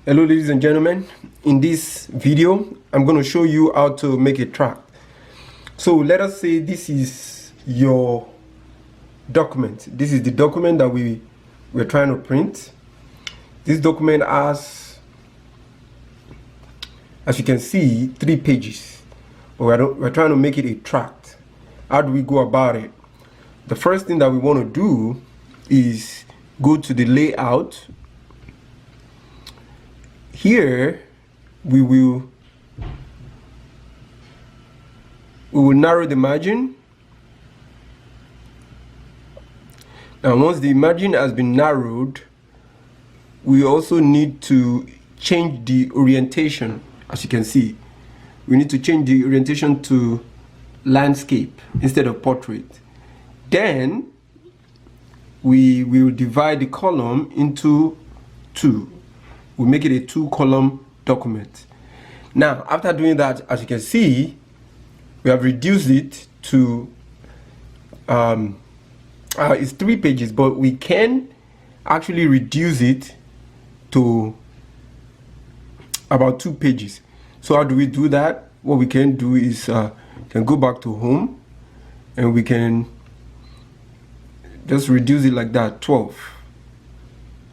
Hello ladies and gentlemen, in this video I'm going to show you how to make a tract. So let us say this is your document. This is the document that we're trying to print. This document has, as you can see, 3 pages, but we're trying to make it a tract. How do we go about it? The first thing that we want to do is go to the layout. Here we will narrow the margin. Now once the margin has been narrowed, we also need to change the orientation. As you can see, we need to change the orientation to landscape instead of portrait. Then we will divide the column into 2. We'll make it a 2-column document. Now, after doing that, as you can see, we have reduced it to it's 3 pages, but we can actually reduce it to about 2 pages. So how do we do that? What we can do is can go back to home, and we can just reduce it like that, 12,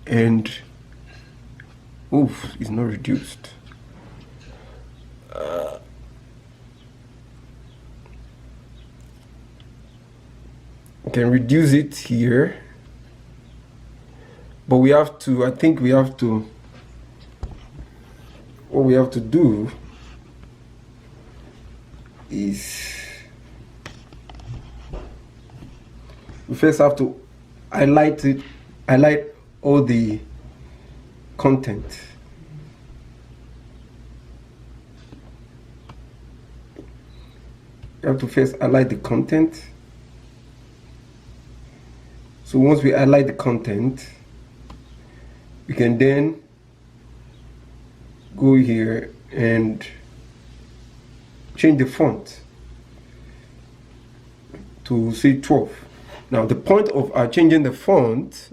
and oof, it's not reduced. We can reduce it here, but we have to, I think we have to, what we have to do is we first have to highlight all the content. You have to first highlight the content. So once we highlight the content, we can then go here and change the font to say 12. Now the point of changing the font,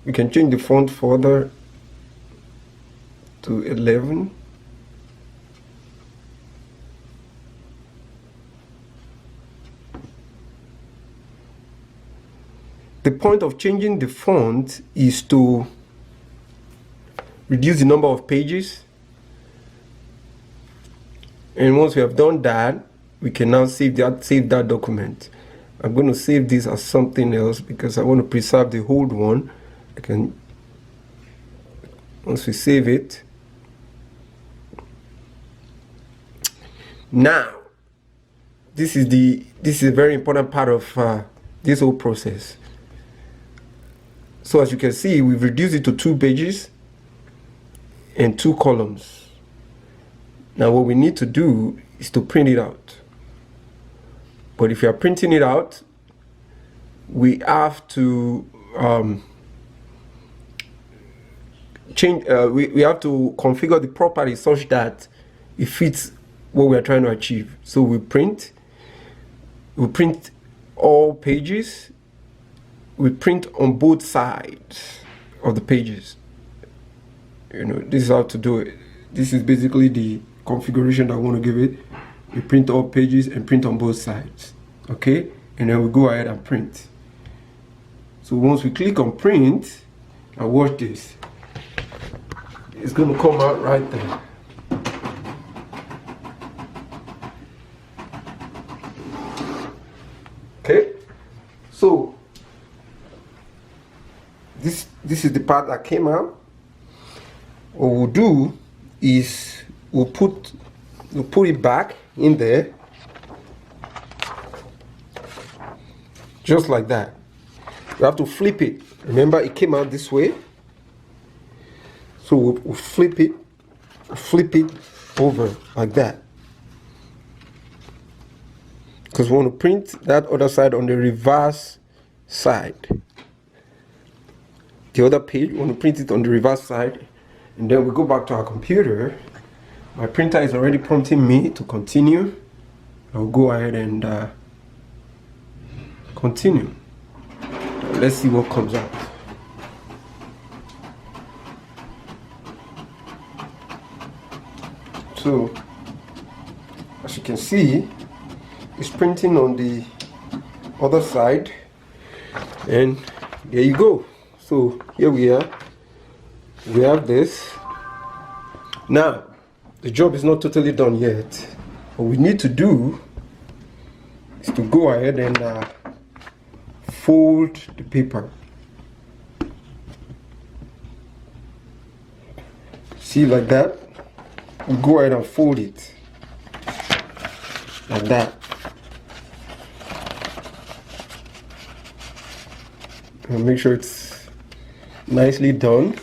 we can change the font further to 11. The point of changing the font is to reduce the number of pages. And once we have done that, we can now save that document. I'm going to save this as something else because I want to preserve the old one. Once we save it, now this is a very important part of this whole process. So as you can see, we've reduced it to 2 pages and 2 columns. Now what we need to do is to print it out. But if you are printing it out, we have to we have to configure the property such that it fits what we are trying to achieve. So we print all pages. We print on both sides of the pages. This is how to do it. This is basically the configuration that I want to give it. We print all pages and print on both sides. Okay, and then we go ahead and print. So once we click on print, and watch this, it's going to come out right there. Okay, so this is the part that came out. What we'll do is we'll put it back in there, just like that. We have to flip it. Remember, it came out this way, so we'll flip it over like that, because we want to print that other side on the reverse side. The other page, we want to print it on the reverse side, and then we go back to our computer. My printer is already prompting me to continue. I'll go ahead and continue. Let's see what comes out. So as you can see, it's printing on the other side, and there you go. So here we are, we have this. Now the job is not totally done yet. What we need to do is to go ahead and fold the paper. See, like that. We go ahead and fold it like that. And make sure it's nicely done.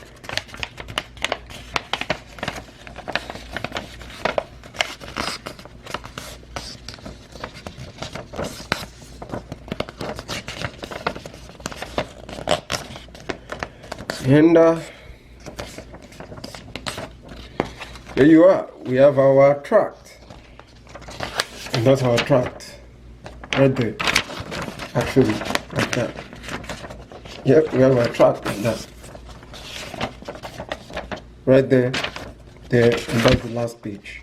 And there you are. We have our tract, and that's our tract right there. Actually, like that. Yep, we have our tract like that. Right there, there, and that's the last page.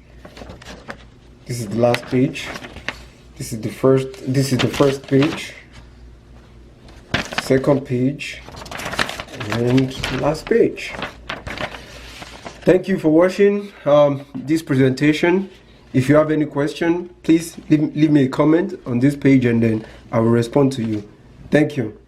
This is the last page. This is the first page. Second page. And last page. Thank you for watching this presentation. If you have any question, please leave me a comment on this page, and then I will respond to you. Thank you.